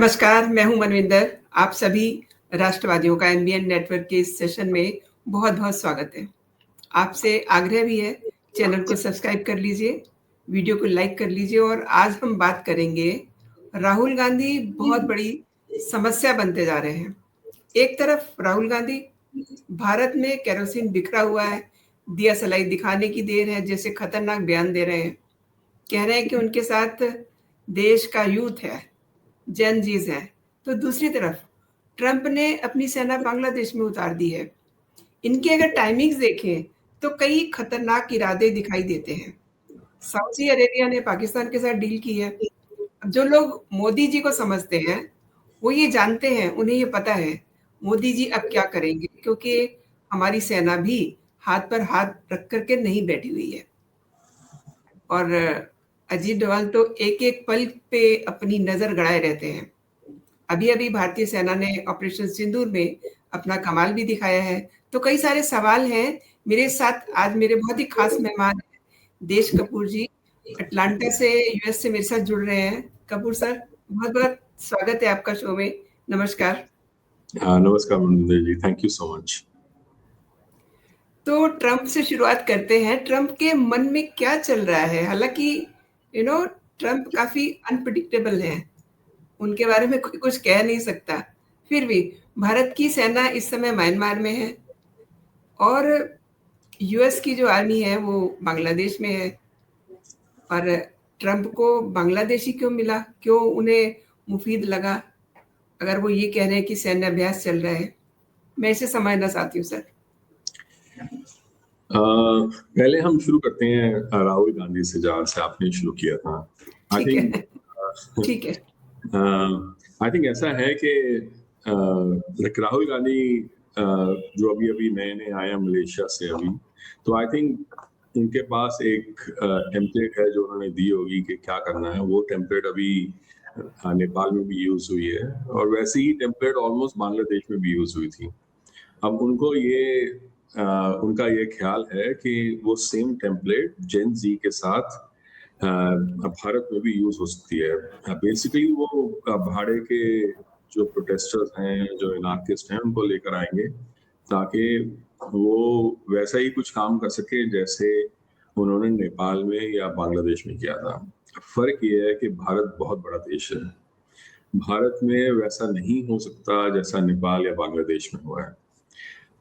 नमस्कार, मैं हूँ मनविंदर। आप सभी राष्ट्रवादियों का एमबीएन नेटवर्क के इस सेशन में बहुत-बहुत स्वागत है। आपसे आग्रह भी है, चैनल को सब्सक्राइब कर लीजिए, वीडियो को लाइक कर लीजिए और आज हम बात करेंगे राहुल गांधी बहुत बड़ी समस्या बनते जा रहे हैं। एक तरफ राहुल गांधी भारत में केरोसिन बिखरा हुआ है, दिया सलाई दिखाने की देर है जैसे खतरनाक बयान दे रहे हैं। कह रहे हैं कि उनके साथ देश का यूथ है, जेन जीज हैं। तो दूसरी तरफ ट्रंप ने अपनी सेना बांग्लादेश में उतार दी है। इनके अगर टाइमिंग्स देखें तो कई खतरनाक इरादे दिखाई देते हैं। सऊदी अरेबिया ने पाकिस्तान के साथ डील की है। अब जो लोग मोदी जी को समझते हैं वो ये जानते हैं, उन्हें ये पता है मोदी जी अब क्या करेंगे, क्योंकि हमारी सेना भी हाथ पर हाथ रख करके नहीं बैठी हुई है। और अजीत डोभाल तो एक-एक पल पे अपनी नज़र गड़ाए रहते हैं। अभी-अभी भारतीय सेना ने ऑपरेशन सिंदूर में अपना कमाल भी दिखाया है। तो कई सारे सवाल हैं। मेरे साथ आज मेरे बहुत ही खास मेहमान हैं, देश कपूर जी, अटलांटा से यूएस से मेरे साथ जुड़ रहे हैं। कपूर सर, बहुत-बहुत स्वागत है आपका शो में। नमस्कार। नमस्कार मनविंदर जी, थैंक यू सो मच। तो ट्रंप से शुरुआत करते हैं। ट्रंप के मन में क्या चल रहा है? हालाँकि ट्रंप काफ़ी अनप्रेडिक्टेबल हैं। उनके बारे में कोई कुछ कह नहीं सकता। फिर भी भारत की सेना इस समय म्यांमार में है और यूएस की जो आर्मी है वो बांग्लादेश में है। और ट्रंप को बांग्लादेशी क्यों मिला? क्यों उन्हें मुफीद लगा? अगर वो ये कह रहे हैं कि सैन्य अभ्यास चल रहा है। मैं इसे समझना चाहती हूँ सर। पहले हम शुरू करते हैं राहुल गांधी से, जहाँ से आपने शुरू किया था। आई ठीक थिंक है। ठीक है। आई थिंक ऐसा है कि राहुल गांधी जो अभी अभी नए नए आए हैं मलेशिया से अभी, तो आई थिंक उनके पास एक टेम्पलेट है जो उन्होंने दी होगी कि क्या करना है। वो टेम्पलेट अभी नेपाल में भी यूज हुई है और वैसे ही टेम्पलेट ऑलमोस्ट बांग्लादेश में भी यूज हुई थी। अब उनको उनका ये ख्याल है कि वो सेम टेम्पलेट जेन जी के साथ भारत में भी यूज हो सकती है। बेसिकली वो भाड़े के जो प्रोटेस्टर्स हैं, जो एनार्किस्ट हैं, उनको लेकर आएंगे ताकि वो वैसा ही कुछ काम कर सके जैसे उन्होंने नेपाल में या बांग्लादेश में किया था। फर्क ये है कि भारत बहुत बड़ा देश है। भारत में वैसा नहीं हो सकता जैसा नेपाल या बांग्लादेश में हुआ है।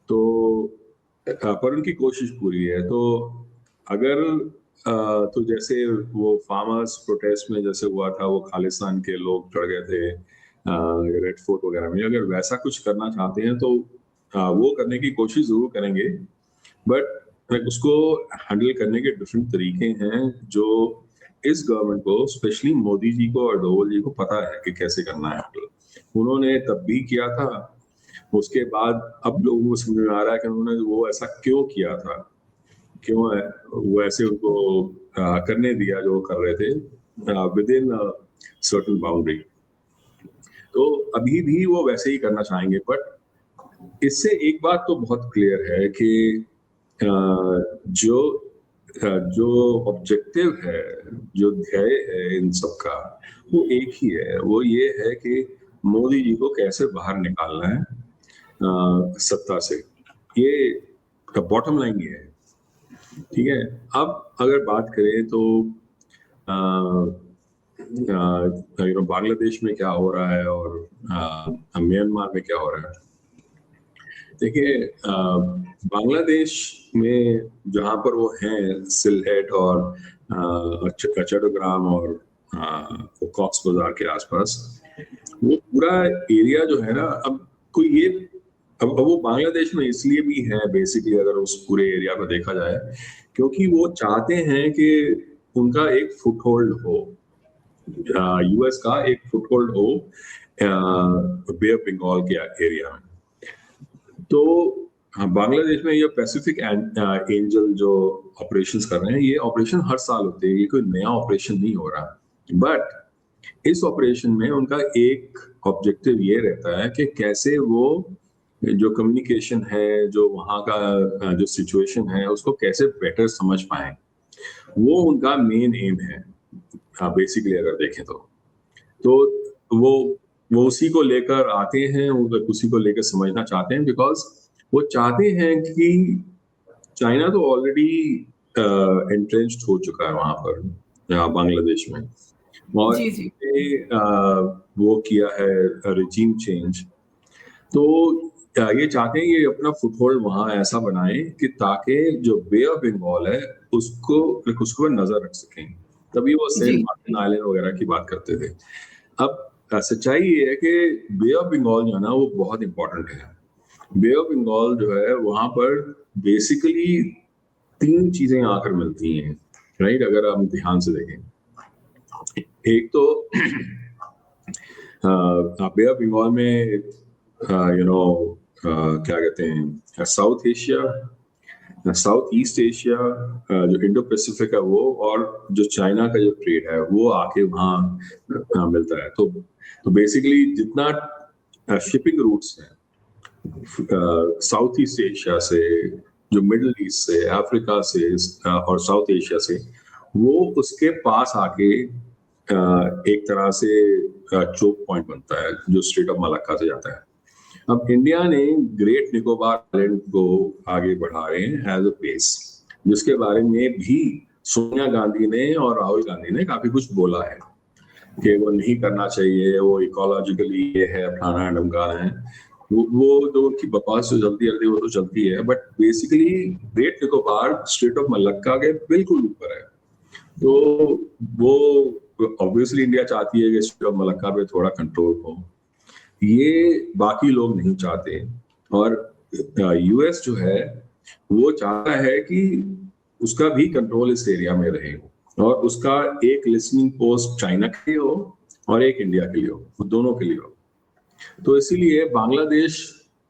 तो पर उनकी कोशिश पूरी है। तो अगर तो जैसे वो फार्मर्स प्रोटेस्ट में जैसे हुआ था, वो खालिस्तान के लोग चढ़ गए थे रेड फोर्ट वगैरह में, अगर वैसा कुछ करना चाहते हैं तो वो करने की कोशिश जरूर करेंगे, बट उसको हैंडल करने के डिफरेंट तरीके हैं जो इस गवर्नमेंट को, स्पेशली मोदी जी को और डोभाल जी को पता है कि कैसे करना है हैंडल। उन्होंने तब भी किया था, उसके बाद अब लोगों को समझ में आ रहा है कि उन्होंने वो ऐसा क्यों किया था, क्यों है वो ऐसे उनको करने दिया जो कर रहे थे विद इन सर्टेन बाउंड्री। तो अभी भी वो वैसे ही करना चाहेंगे, बट इससे एक बात तो बहुत क्लियर है कि जो ऑब्जेक्टिव है, जो ध्येय है इन सबका, वो एक ही है। वो ये है कि मोदी जी को कैसे बाहर निकालना है सत्ता से। ये बॉटम लाइन ये है, ठीक है। अब अगर बात करें तो बांग्लादेश में क्या हो रहा है और म्यांमार में क्या हो रहा है। देखिए, बांग्लादेश में जहाँ पर वो हैं, सिलहेट और चट्टग्राम और कॉक्स बाजार के आसपास, वो पूरा एरिया जो है ना, अब कोई ये अब वो बांग्लादेश में इसलिए भी है बेसिकली, अगर उस पूरे एरिया को देखा जाए, क्योंकि वो चाहते हैं कि उनका एक फुटहोल्ड हो, यूएस का एक फुटहोल्ड हो बे ऑफ बंगाल के एरिया में। तो बांग्लादेश में ये पैसिफिक एंजल जो ऑपरेशंस कर रहे हैं, ये ऑपरेशन हर साल होते हैं, ये कोई नया ऑपरेशन नहीं हो रहा। बट इस ऑपरेशन में उनका एक ऑब्जेक्टिव ये रहता है कि कैसे वो जो कम्युनिकेशन है, जो वहाँ का जो सिचुएशन है, उसको कैसे बेटर समझ पाए। वो उनका मेन एम है बेसिकली, अगर देखें तो वो वो उसी को लेकर आते हैं, वो उसी को लेकर समझना चाहते हैं, बिकॉज वो चाहते हैं कि चाइना तो ऑलरेडी एंट्रेंच्ड हो चुका है वहां पर, बांग्लादेश में, और जी जी वो किया है रिजीम चेंज। तो ये चाहते हैं ये अपना फुटहोल्ड वहां ऐसा बनाए कि ताकि जो बे ऑफ बंगाल है उसको पर नजर रख सकें। तभी वो सेंट जी मार्टिन आइलैंड वगैरह की बात करते थे। अब सच्चाई ये है कि बे ऑफ बंगाल जो है ना वो बहुत इंपॉर्टेंट है। बे ऑफ बंगाल जो है वहां पर बेसिकली 3 चीजें आकर मिलती हैं, राइट, अगर हम ध्यान से देखें। एक तो बे ऑफ बंगाल में क्या कहते हैं, south Asia, south east Asia, जो इंडो पैसिफिक है वो, और जो चाइना का जो ट्रेड है वो आके वहाँ मिलता है। तो बेसिकली जितना शिपिंग रूट्स हैं साउथ ईस्ट एशिया से, जो मिडिल ईस्ट से, अफ्रीका से और साउथ एशिया से, वो उसके पास आके एक तरह से चोक पॉइंट बनता है जो स्ट्रेट ऑफ मलक्का से जाता है। अब इंडिया ने ग्रेट निकोबार आइलैंड को आगे बढ़ा रहे हैं एज अ पेस, जिसके बारे में भी सोनिया गांधी ने और राहुल गांधी ने काफी कुछ बोला है कि वो नहीं करना चाहिए, वो इकोलॉजिकली ये है, फलाना है, ढमकाना है। वो जो उनकी बकवास जो चलती रहती है वो तो चलती है, but basically great Nicobar straight of Malacca के बिल्कुल ऊपर है। तो वो ऑब्वियसली इंडिया चाहती है कि स्ट्रेट ऑफ मलक्का पे थोड़ा कंट्रोल हो, ये बाकी लोग नहीं चाहते। और यूएस जो है वो चाहता है कि उसका भी कंट्रोल इस एरिया में रहे, और उसका एक लिसनिंग पोस्ट चाइना के लिए हो और एक इंडिया के लिए हो, दोनों के लिए हो। तो इसीलिए बांग्लादेश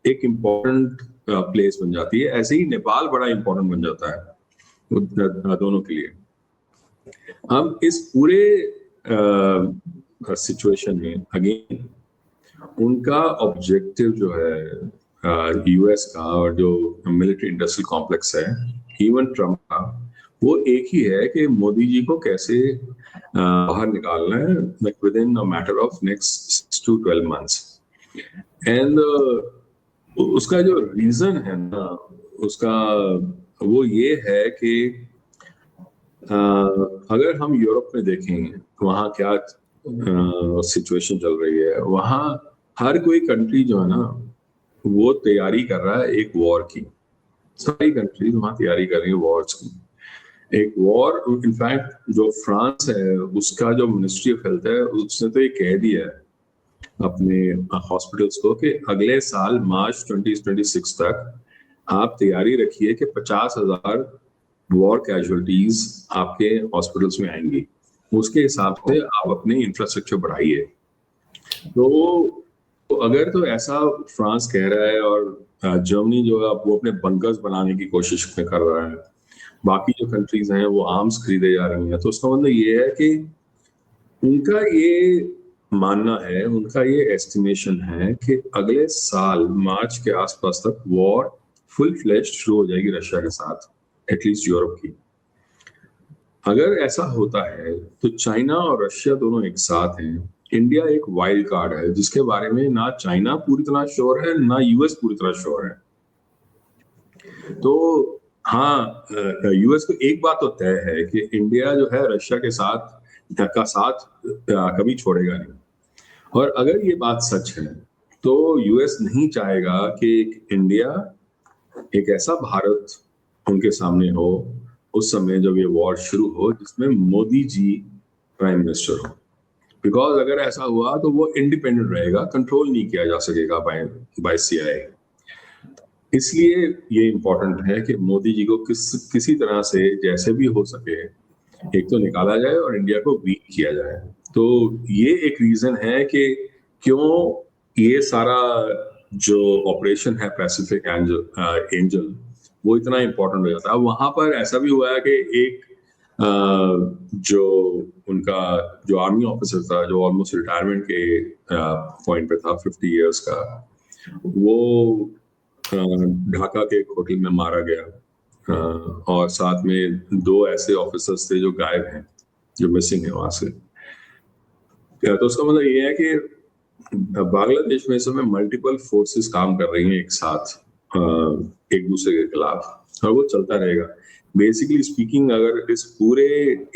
एक इम्पोर्टेंट प्लेस बन जाती है, ऐसे ही नेपाल बड़ा इम्पोर्टेंट बन जाता है दोनों के लिए। अब इस पूरे सिचुएशन में अगेन उनका ऑब्जेक्टिव जो है यूएस का, और जो मिलिट्री इंडस्ट्रियल कॉम्प्लेक्स है इवन ट्रम्प का, वो एक ही है कि मोदी जी को कैसे बाहर निकालना है with in a matter of next 6 to 12 months। And उसका जो रीजन है ना उसका, वो ये है कि अगर हम यूरोप में देखें वहाँ क्या सिचुएशन चल रही है, वहाँ हर कोई कंट्री जो है ना वो तैयारी कर रहा है एक वॉर की। सारी कंट्रीज वहाँ तैयारी कर रही है वॉर्स की। एक वॉर, इनफैक्ट जो फ्रांस है उसका जो मिनिस्ट्री ऑफ हेल्थ है उसने तो ये कह दिया है अपने हॉस्पिटल्स को कि अगले साल मार्च 2026 तक आप तैयारी रखिए कि 50,000 वॉर कैजुअलिटीज आपके हॉस्पिटल्स में आएंगी। उसके हिसाब से आप अपने इंफ्रास्ट्रक्चर बढ़ाइए। तो अगर तो ऐसा फ्रांस कह रहा है, और जर्मनी जो है वो अपने बंकर्स बनाने की कोशिश में कर रहा है, बाकी जो कंट्रीज हैं वो आर्म्स खरीदे जा रही हैं, तो उसका मतलब ये है कि उनका ये मानना है, उनका ये एस्टिमेशन है कि अगले साल मार्च के आसपास तक वॉर फुल फ्लेश्ड शुरू हो जाएगी रशिया के साथ, एटलीस्ट यूरोप की। अगर ऐसा होता है तो चाइना और रशिया दोनों एक साथ हैं, इंडिया एक वाइल्ड कार्ड है जिसके बारे में ना चाइना पूरी तरह श्योर है ना यूएस पूरी तरह श्योर है। तो हाँ, यूएस को एक बात तो तय है कि इंडिया जो है रशिया के साथ कभी छोड़ेगा नहीं। और अगर ये बात सच है तो यूएस नहीं चाहेगा कि इंडिया, एक ऐसा भारत उनके सामने हो उस समय जब ये वॉर शुरू हो जिसमें मोदी जी प्राइम मिनिस्टर हो। बिकॉज अगर ऐसा हुआ तो वो इंडिपेंडेंट रहेगा, कंट्रोल नहीं किया जा सकेगा बाय सीआईए। इसलिए ये इम्पोर्टेंट है कि मोदी जी को किसी तरह से जैसे भी हो सके एक तो निकाला जाए और इंडिया को वीक किया जाए। तो ये एक रीजन है कि क्यों ये सारा जो ऑपरेशन है पैसिफिक एंजल वो इतना इम्पोर्टेंट हो जाता है। वहां पर ऐसा भी हुआ है कि एक जो उनका जो आर्मी ऑफिसर था जो ऑलमोस्ट रिटायरमेंट के पॉइंट पे था 50 इयर्स का, वो ढाका के एक होटल में मारा गया, और साथ में 2 ऐसे ऑफिसर्स थे जो गायब हैं, जो मिसिंग है वहां से। तो उसका मतलब ये है कि बांग्लादेश में इस समय मल्टीपल फोर्सेस काम कर रही हैं एक साथ, एक दूसरे के खिलाफ, और वो चलता रहेगा। बेसिकली स्पीकिंग अगर इस पूरे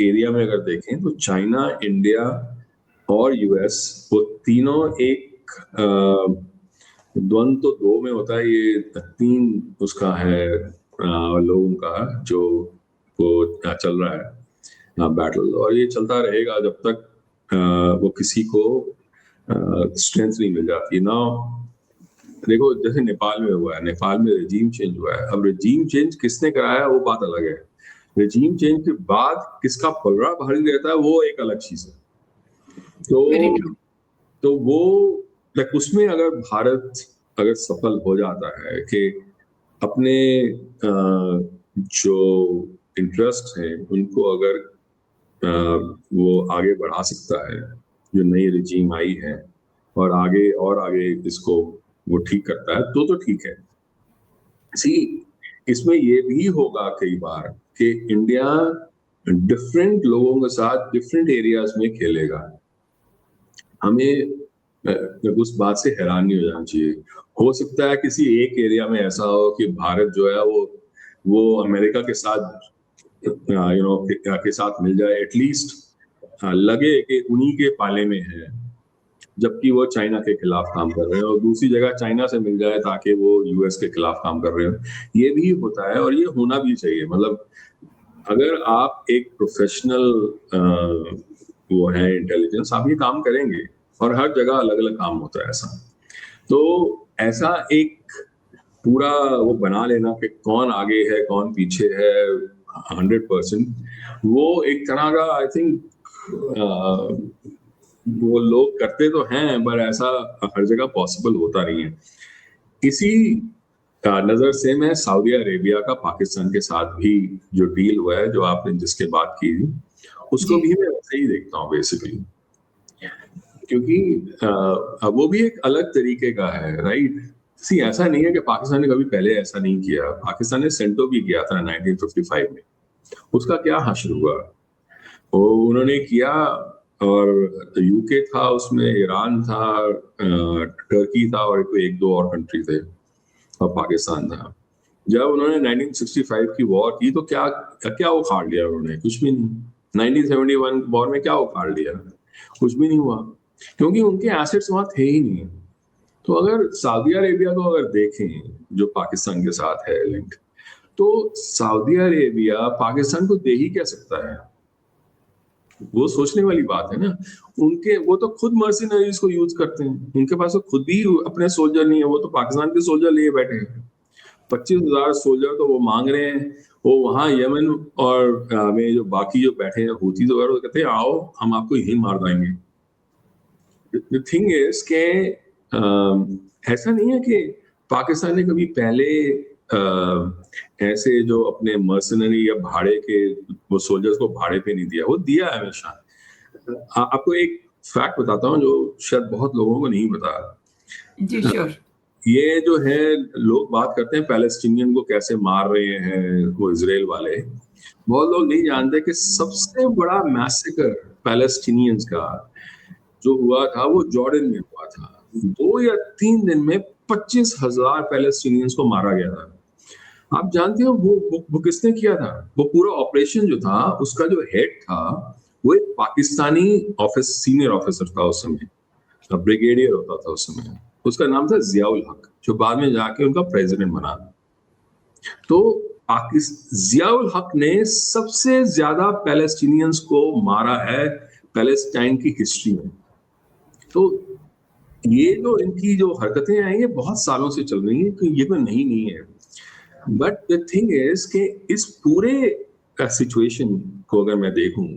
एरिया में अगर देखें तो चाइना, इंडिया और यूएस, वो तीनों एक द्वंद्व तो दो में होता है, ये तीन उसका है लोगों का जो वो चल रहा है बैटल, और ये चलता रहेगा जब तक वो किसी को स्ट्रेंथ नहीं मिल जाती ना। देखो जैसे नेपाल में हुआ है, नेपाल में रेजीम चेंज हुआ है। अब रेजीम चेंज किसने कराया वो बात अलग है, रेजीम चेंज के बाद किसका पलड़ा भारी रहता है वो एक अलग चीज है। तो वो उसमें अगर भारत अगर सफल हो जाता है कि अपने जो इंटरेस्ट हैं उनको अगर वो आगे बढ़ा सकता है, जो नई रिजीम आई है, और आगे इसको वो ठीक करता है तो ठीक है। सी इसमें ये भी होगा कई बार कि इंडिया डिफरेंट लोगों के साथ डिफरेंट एरियाज में खेलेगा। हमें उस बात से हैरान नहीं हो जाना चाहिए। हो सकता है किसी एक एरिया में ऐसा हो कि भारत जो है वो अमेरिका के साथ के साथ मिल जाए, एटलीस्ट लगे कि उन्हीं के पाले में है, जबकि वो चाइना के खिलाफ काम कर रहे हैं, और दूसरी जगह चाइना से मिल जाए ताकि वो यूएस के खिलाफ काम कर रहे हो। ये भी होता है और ये होना भी चाहिए। मतलब अगर आप एक प्रोफेशनल वो है इंटेलिजेंस, आप ये काम करेंगे, और हर जगह अलग अलग काम होता है ऐसा। तो ऐसा एक पूरा वो बना लेना कि कौन आगे है कौन पीछे है 100%, वो एक तरह का आई थिंक वो लोग करते तो हैं, पर ऐसा हर जगह पॉसिबल होता नहीं है। इसी नजर से मैं सऊदी अरेबिया का पाकिस्तान के साथ भी जो डील हुआ है, जो आपने जिसके बात की, उसको भी मैं वैसे ही देखता हूँ बेसिकली, क्योंकि वो भी एक अलग तरीके का है, राइट। सी ऐसा नहीं है कि पाकिस्तान ने कभी पहले ऐसा नहीं किया। पाकिस्तान ने सेंटो भी किया था 1955 में, उसका क्या हासिल हुआ, वो उन्होंने किया, और यूके था उसमें, ईरान था, टर्की था, और एक दो और कंट्री थे, और पाकिस्तान था। जब उन्होंने 1965 की वॉर की तो क्या क्या उखाड़ लिया उन्होंने? कुछ भी नहीं। 1971 वॉर में क्या उखाड़ लिया? कुछ भी नहीं हुआ, क्योंकि उनके एसेट्स वहां थे ही नहीं। तो अगर सऊदी अरेबिया को अगर देखें जो पाकिस्तान के साथ है लिंक, तो सऊदी अरेबिया पाकिस्तान को दे ही क्या सकता है? वो सोचने वाली बात है ना। वो तो खुद मर्सिनरीज को यूज करते हैं, उनके पास तो खुद ही अपने सोल्जर नहीं है, वो तो पाकिस्तान के सोल्जर लिए बैठे हैं। 25,000 सोल्जर तो वो मांग रहे हैं। वो वहां यमन और में जो बाकी जो बैठे हैं हूती तो कहते हैं आओ हम आपको यही मार देंगे। द थिंग इज के ऐसा नहीं है कि पाकिस्तान ने कभी पहले ऐसे जो अपने मर्सनरी या भाड़े के वो सोल्जर्स को भाड़े पे नहीं दिया, वो दिया है हमेशा। आपको एक फैक्ट बताता हूँ जो शायद बहुत लोगों को नहीं पता। जी श्योर। ये जो है लोग बात करते हैं पैलेस्टीनियन को कैसे मार रहे हैं वो इजराइल वाले, बहुत लोग नहीं जानते कि सबसे बड़ा मैसेकर पैलेस्टीनियंस का जो हुआ था वो जॉर्डन में हुआ था। 2 या 3 दिन में 25,000 पैलेस्टीनियंस को मारा गया था। आप जानते हो वो किसने किया था? वो पूरा ऑपरेशन जो था उसका जो हेड था वो एक पाकिस्तानी सीनियर ऑफिसर था उस समय, ब्रिगेडियर होता था उस समय। उसका नाम था जियाउल हक, जो बाद में जाके उनका प्रेसिडेंट बना। तो जियाउल हक ने सबसे ज्यादा पैलेस्टीनियंस को मारा है पैलेस्टाइन की हिस्ट्री में। तो ये जो इनकी जो हरकतें हैं ये बहुत सालों से चल रही हैं, ये कोई नहीं है। बट द थिंग इज कि इस पूरे सिचुएशन को अगर मैं देखूं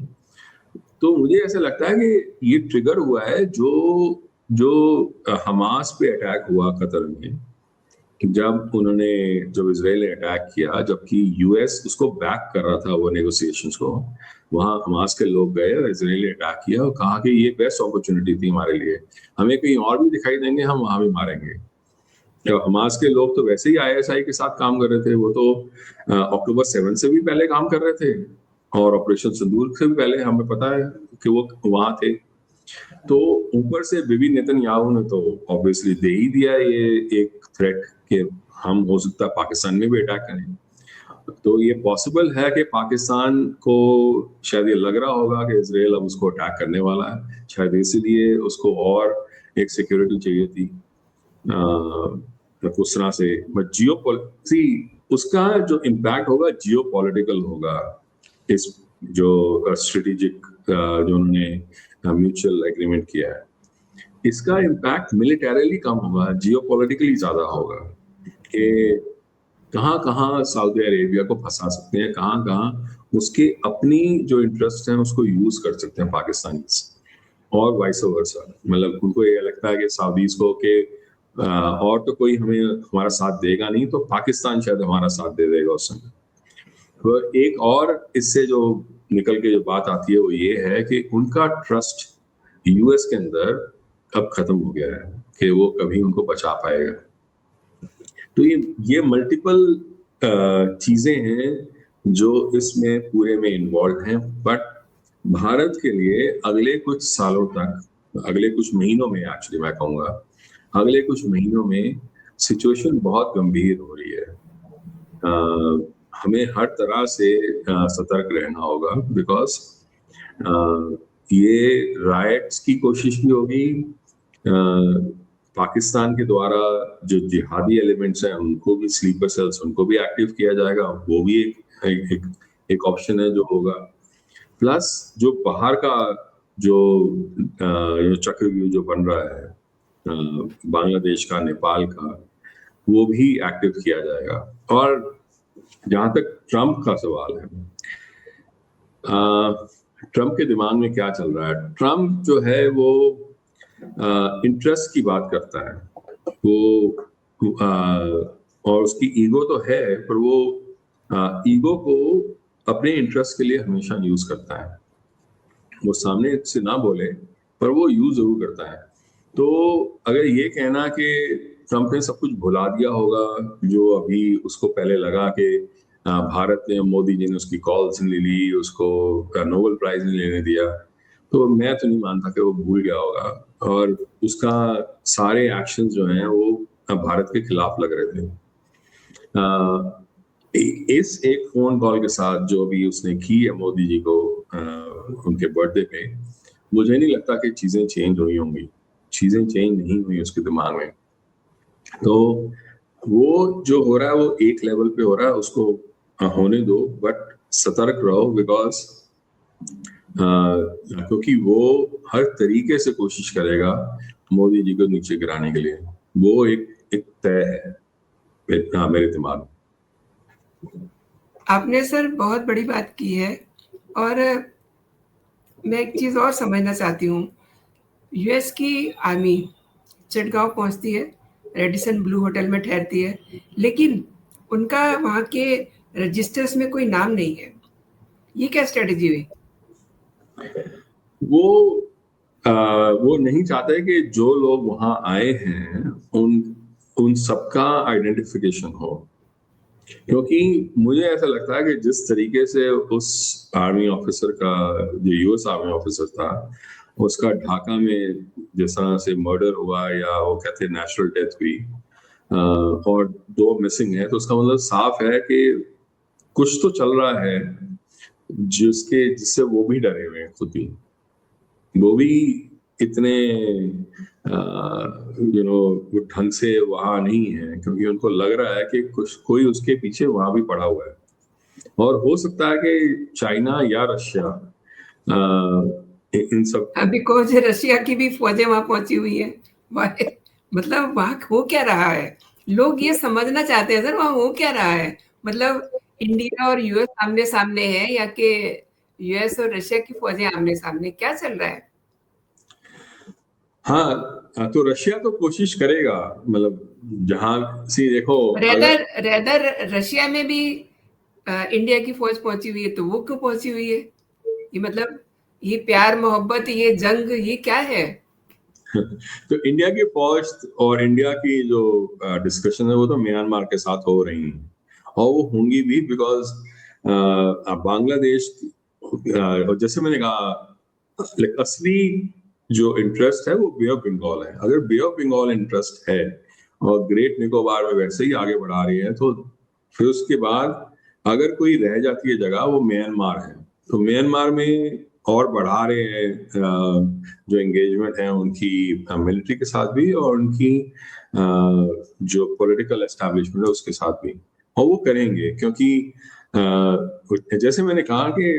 तो मुझे ऐसा लगता है कि ये ट्रिगर हुआ है जो हमास पे अटैक हुआ कतर में, जब इजराइल ने अटैक किया, जबकि यूएस उसको बैक कर रहा था वो नेगोशिएशंस को। वहां हमास के लोग गए और इजराइल ने अटैक किया और कहा कि ये बेस्ट अपॉर्चुनिटी थी हमारे लिए, हमें कहीं और भी दिखाई देंगे, हम वहां भी मारेंगे। तो हमास के लोग तो वैसे ही आईएसआई के साथ काम कर रहे थे, वो तो अक्टूबर 7 से भी पहले काम कर रहे थे, और ऑपरेशन सिंदूर से भी पहले हमें पता है कि वो वहां थे। तो ऊपर से बीबी नेतन्याहू ने तो ऑब्वियसली दे ही दिया ये एक थ्रेट कि हम हो सकता है पाकिस्तान में भी अटैक करें। तो ये पॉसिबल है कि पाकिस्तान को शायद ये लग रहा होगा कि इजराइल अब उसको अटैक करने वाला है, शायद इसीलिए उसको और एक सिक्योरिटी चाहिए थी उस तरह से। बट जियोपॉलिटिक्स उसका जो इम्पैक्ट होगा जियोपॉलिटिकल होगा, इस जो स्ट्रेटेजिक जो उन्होंने म्यूचुअल एग्रीमेंट किया है, इसका इम्पैक्ट मिलिटरीली कम होगा, जियोपॉलिटिकली ज्यादा होगा कि कहाँ कहाँ सऊदी अरेबिया को फंसा सकते हैं, कहाँ कहाँ उसके अपनी जो इंटरेस्ट हैं उसको यूज कर सकते हैं पाकिस्तानी, और वाइस वर्सा। मतलब उनको ये लगता है कि सऊदीज को कि और तो कोई हमें हमारा साथ देगा नहीं, तो पाकिस्तान शायद हमारा साथ दे देगा उस समय। तो एक और इससे जो निकल के जो बात आती है वो ये है कि उनका ट्रस्ट यूएस के अंदर अब खत्म हो गया है कि वो कभी उनको बचा पाएगा। तो ये मल्टीपल चीजें हैं जो इसमें पूरे में इन्वॉल्व हैं। बट भारत के लिए अगले कुछ सालों तक, अगले कुछ महीनों में, एक्चुअली मैं कहूँगा अगले कुछ महीनों में सिचुएशन बहुत गंभीर हो रही है। हमें हर तरह से सतर्क रहना होगा, बिकॉज ये राइट्स की कोशिश भी होगी, पाकिस्तान के द्वारा जो जिहादी एलिमेंट्स हैं उनको भी, स्लीपर सेल्स उनको भी एक्टिव किया जाएगा, वो भी एक ऑप्शन है जो होगा। प्लस जो बाहर का जो चक्रव्यूह जो बन रहा है बांग्लादेश का, नेपाल का, वो भी एक्टिव किया जाएगा। और जहां तक ट्रम्प का सवाल है, ट्रम्प के दिमाग में क्या चल रहा है? ट्रम्प जो है वो इंटरेस्ट की बात करता है, वो और उसकी ईगो तो है, पर वो ईगो को अपने इंटरेस्ट के लिए हमेशा यूज करता है। वो सामने से ना बोले पर वो यूज जरूर करता है। तो अगर ये कहना कि ट्रम्प ने सब कुछ भुला दिया होगा, जो अभी उसको पहले लगा कि भारत ने, मोदी जी ने उसकी कॉल्स नहीं ली, उसको नोबेल प्राइज नहीं लेने दिया, तो मैं तो नहीं मानता कि वो भूल गया होगा। और उसका सारे एक्शन जो हैं वो भारत के खिलाफ लग रहे थे। इस एक फोन कॉल के साथ जो भी उसने की है मोदी जी को उनके बर्थडे पे, मुझे नहीं लगता कि चीजें चेंज हुई होंगी। चीजें चेंज नहीं हुई उसके दिमाग में। तो वो जो हो रहा है वो एक लेवल पे हो रहा है, उसको होने दो, बट सतर्क रहो, बिकॉज क्योंकि वो हर तरीके से कोशिश करेगा मोदी जी को नीचे गिराने के लिए। वो एक तय है मेरे दिमाग में। आपने सर बहुत बड़ी बात की है, और मैं एक चीज और समझना चाहती हूँ। यूएस की आर्मी चिटगांव पहुंचती है, रेडिसन ब्लू होटल में ठहरती है, लेकिन उनका वहां के रजिस्टर्स में कोई नाम नहीं है। ये क्या स्ट्रेटेजी हुई? वो नहीं चाहते कि जो लोग वहां आए हैं उन सबका आइडेंटिफिकेशन हो, क्योंकि मुझे ऐसा लगता है कि जिस तरीके से उस आर्मी ऑफिसर का, जो यूएस आर्मी ऑफिसर था, उसका ढाका में जिस तरह से मर्डर हुआ, या वो कहते हैं नेचुरल डेथ हुई, और 2 मिसिंग है, तो उसका मतलब साफ है कि कुछ तो चल रहा है जिससे वो भी डरे हुए हैं खुद भी। वो भी इतने वो ढंग से वहां नहीं है, क्योंकि उनको लग रहा है कि कोई उसके पीछे वहां भी पड़ा हुआ है। और हो सकता है कि चाइना या रशिया इन सब, बिकॉज रशिया की भी फौजें वहां पहुंची हुई है। मतलब वहां हो क्या रहा है, लोग ये समझना चाहते हैं सर, वहां हो क्या रहा है। मतलब इंडिया और यूएस आमने सामने है, या कि यूएस और रशिया की फौजें आमने सामने, क्या चल रहा है? हाँ, तो रशिया तो कोशिश करेगा, मतलब जहां से देखो, रेदर रशिया में भी इंडिया की फौज पहुंची हुई है, तो वो क्यों पहुंची हुई है? ये मतलब ये प्यार मोहब्बत, ये जंग, ये क्या है? तो इंडिया की फौज और इंडिया की जो डिस्कशन है वो तो म्यांमार के साथ हो रही हैं, और वो होंगी भी, बिकॉज बांग्लादेश, जैसे मैंने कहा, असली जो इंटरेस्ट है वो बे ऑफ बंगाल है। अगर बे ऑफ बंगाल इंटरेस्ट है और ग्रेट निकोबार में वैसे ही आगे बढ़ा रही है, तो फिर उसके बाद अगर कोई रह जाती है जगह, वो म्यांमार है। तो म्यांमार में और बढ़ा रहे हैं जो एंगेजमेंट है उनकी मिलिट्री के साथ भी और उनकी जो पॉलिटिकल एस्टैब्लिशमेंट है उसके साथ भी, और वो करेंगे क्योंकि जैसे मैंने कहा कि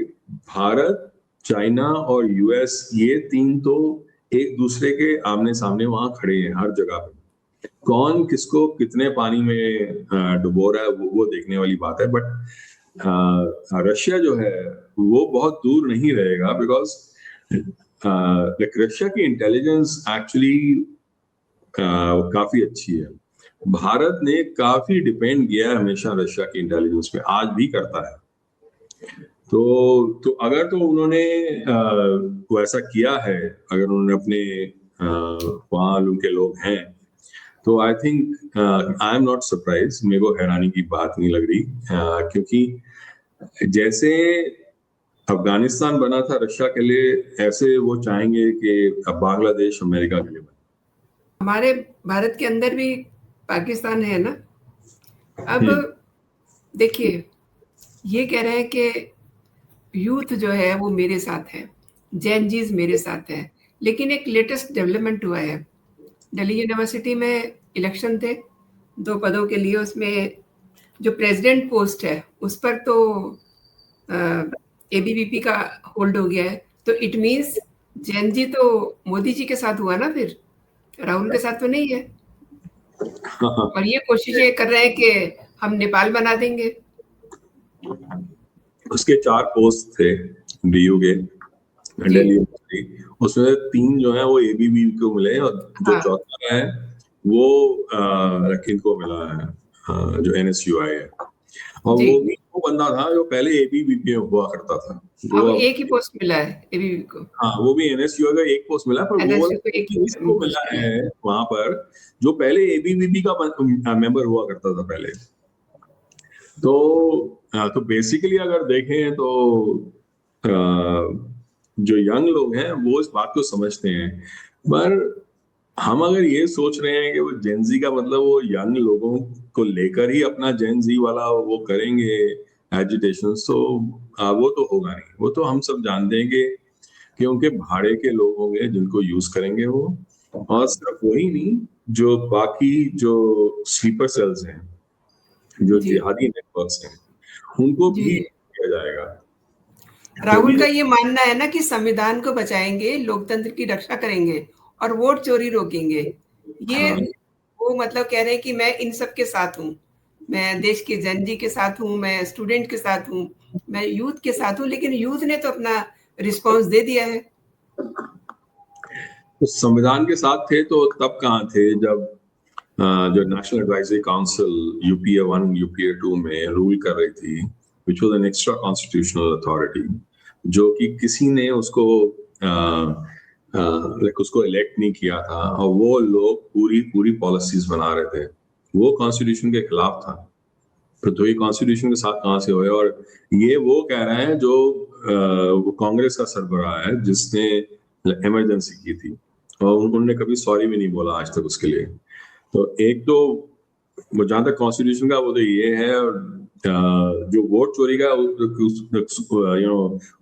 भारत, चाइना और यूएस, ये तीन तो एक दूसरे के आमने सामने वहां खड़े हैं हर जगह पे। कौन किसको कितने पानी में डुबो रहा है वो देखने वाली बात है। बट रशिया जो है वो बहुत दूर नहीं रहेगा, बिकॉज रशिया की इंटेलिजेंस एक्चुअली काफी अच्छी है। भारत ने काफी डिपेंड किया है हमेशा रशिया की इंटेलिजेंस पे, आज भी करता है। तो अगर तो उन्होंने वो ऐसा किया है, अगर उन्होंने अपने वहाँ उनके लोग हैं, तो I think I am not surprise, मेरे को हैरानी की बात नहीं लग रही, क्योंकि जैसे अफगानिस्तान बना था रशिया के लिए, ऐसे वो चाहेंगे कि अब बांग्लादेश अमेरिका के लिए बने। हमारे भारत के अंदर भी पाकिस्तान है ना। अब देखिए, ये कह रहे हैं कि यूथ जो है वो मेरे साथ है, जैन जीज मेरे साथ है, लेकिन एक लेटेस्ट डेवलपमेंट हुआ है। दिल्ली यूनिवर्सिटी में इलेक्शन थे 2 पदों के लिए, उसमें जो प्रेसिडेंट पोस्ट है उस पर तो एबीवीपी का होल्ड हो गया है। तो इट मीन्स जैन जी तो मोदी जी के साथ हुआ ना, फिर राहुल के साथ तो नहीं है। और ये कोशिशें कर रहे हैं कि हम नेपाल बना देंगे। उसके 4 पोस्ट थे डीयू के दिल्ली यूनिवर्सिटी, उसमें 3 जो है वो एबीवी को मिले, और जो चौथा है वो किनको मिला है, जो एनएसयूआई है। और वो भी वो बंदा था जो पहले एबीवीपी में हुआ करता था। अब एक ही पोस्ट मिला है एबीवी को। हाँ, वो भी एनएसयूआई का एक पोस्ट मिला, पर वो किसको मिला है वहां पर, जो पहले एबीवीपी का मेंबर हुआ करता था पहले। तो बेसिकली अगर देखें तो जो यंग लोग हैं वो इस बात को समझते हैं, पर हम अगर ये सोच रहे हैं कि वो जेनजी का मतलब वो यंग लोगों को लेकर ही अपना जेनजी वाला वो करेंगे एजिटेशन, तो वो तो होगा नहीं। वो तो हम सब जानते हैं कि उनके भाड़े के लोग होंगे जिनको यूज करेंगे वो, और सिर्फ वही नहीं, जो बाकी जो स्लीपर सेल्स हैं, जो जिहादी नेटवर्क्स हैं, उनको भी किया जाएगा। राहुल का ये मानना है ना कि संविधान को बचाएंगे, लोकतंत्र की रक्षा करेंगे और वोट चोरी रोकेंगे। ये वो मतलब कह रहे हैं कि मैं इन सब के साथ हूँ, मैं देश के जनजी के साथ हूँ, मैं स्टूडेंट के साथ हूँ, मैं यूथ के साथ हूँ। लेकिन यूथ ने तो अपना रिस्पॉन्स दे दिया है। तो संविधान के साथ थे तो तब कहाँ थे जब जो national advisory council UPA 1 UPA 2 में रूल कर रही थी, which was an extra constitutional authority, जो कि किसी ने उसको उसको इलेक्ट नहीं किया था, और वो लोग पूरी पॉलिसीज बना रहे थे, वो कॉन्स्टिट्यूशन के खिलाफ था। तो ये कॉन्स्टिट्यूशन के साथ कहाँ से हुए? और ये वो कह रहे हैं जो कांग्रेस का सरबराह है जिसने इमरजेंसी की थी, और उन्होंने कभी सॉरी भी नहीं बोला आज तक उसके लिए। तो एक तो वो जहां तक कॉन्स्टिट्यूशन का वो तो ये है, जो वोट चोरी का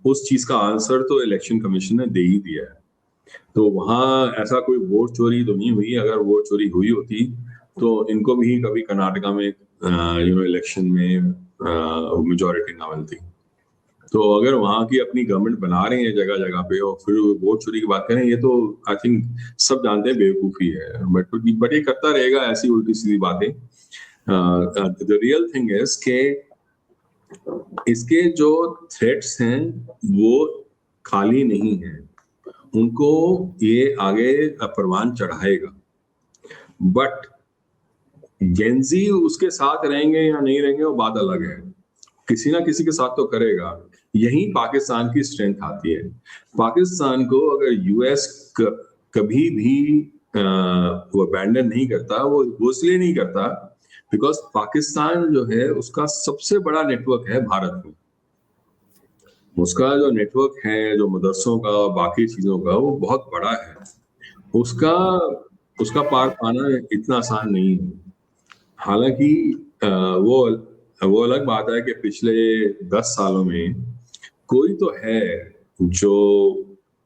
उस चीज का आंसर तो इलेक्शन कमीशन ने दे ही दिया है। तो वहां ऐसा कोई वोट चोरी तो नहीं हुई। अगर वोट चोरी हुई होती तो इनको भी कभी कर्नाटका में इलेक्शन में मेजोरिटी ना मिलती। तो अगर वहां की अपनी गवर्नमेंट बना रहे हैं जगह जगह पे और फिर वोट चोरी की बात करें, ये तो आई थिंक सब जानते हैं बेवकूफी है। बट ये करता रहेगा ऐसी उल्टी सीधी बातें। द रियल थिंग इज के इसके जो थ्रेट्स हैं वो खाली नहीं हैं, उनको ये आगे परवान चढ़ाएगा। बट जेनजी उसके साथ रहेंगे या नहीं रहेंगे वो बात अलग है, किसी ना किसी के साथ तो करेगा। यही पाकिस्तान की स्ट्रेंथ आती है। पाकिस्तान को अगर यूएस कभी भी वो अबैंडन नहीं करता, वो इसलिए नहीं करता बिकॉज पाकिस्तान जो है उसका सबसे बड़ा नेटवर्क है भारत में। उसका जो नेटवर्क है, जो मदरसों का, बाकी चीजों का, वो बहुत बड़ा है। उसका उसका पार पाना इतना आसान नहीं है। हालांकि वो अलग बात है कि पिछले 10 सालों में कोई तो है जो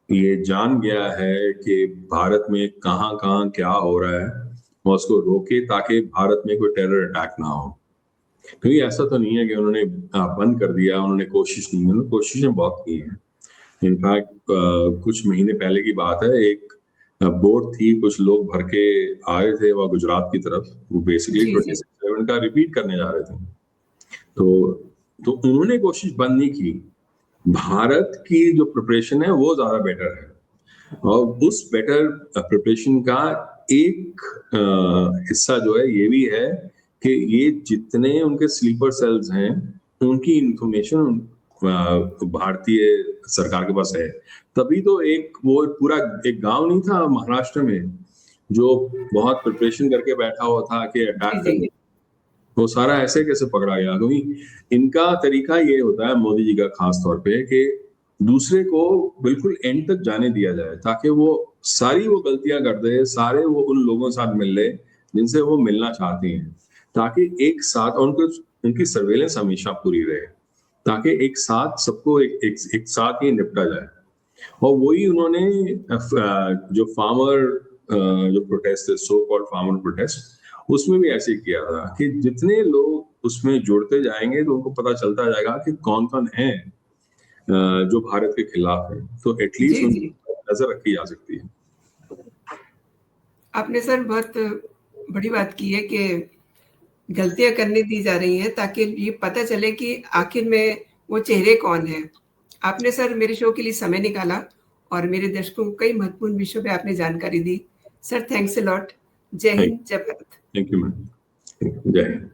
ये जान गया है कि भारत में कहाँ कहाँ क्या हो रहा है और उसको रोके, ताकि भारत में कोई टेरर अटैक ना हो। क्योंकि ऐसा तो नहीं है कि उन्होंने बंद कर दिया, उन्होंने कोशिश नहीं, उन्होंने कोशिशें बहुत की हैं। इनफैक्ट कुछ महीने पहले की बात है, एक बोट थी, कुछ लोग भर के आए थे वह गुजरात की तरफ, वो बेसिकली जी जी 26/7 का रिपीट करने जा रहे थे। तो उन्होंने कोशिश बंद नहीं की। भारत की जो प्रिपरेशन है वो ज्यादा बेटर है, और उस बेटर प्रिपरेशन का एक हिस्सा जो है ये भी है कि ये जितने उनके स्लीपर सेल्स हैं उनकी इंफॉर्मेशन भारतीय सरकार के पास है। तभी तो एक वो पूरा एक गांव नहीं था महाराष्ट्र में जो बहुत प्रिपरेशन करके बैठा हुआ था कि जी अटैक जी करने, वो सारा ऐसे कैसे पकड़ा गया? क्योंकि इनका तरीका ये होता है, मोदी जी का खास तौर पे, कि दूसरे को बिल्कुल एंड तक जाने दिया जाए, ताकि वो सारी वो गलतियां कर दे, सारे वो उन लोगों के साथ मिल ले जिनसे वो मिलना चाहती हैं, ताकि एक साथ उनको उनकी सर्वेलेंस हमेशा पूरी रहे, ताकि एक साथ सबको एक साथ ही निपटा जाए। और वही उन्होंने जो फार्मर जो प्रोटेस्ट है, सो कॉल्ड फार्मर प्रोटेस्ट, उसमें भी ऐसे किया था कि जितने लोग उसमें जुड़ते जाएंगे तो उनको पता चलता जाएगा कि कौन कौन है जो भारत के खिलाफ है, तो एटलीस्ट जी उन जी। नजर रखी जा सकती है। आपने सर बहुत बड़ी बात की है कि गलतियां करने दी जा रही हैं ताकि ये पता चले कि आखिर में वो चेहरे कौन हैं। आपने सर मेरे शो के लिए समय निकाला और मेरे दर्शकों को कई महत्वपूर्ण विषयों पे आपने जानकारी दी। Sir thanks a lot. जय हिंद, जय भारत। थैंक यू मैम, जय हिंद।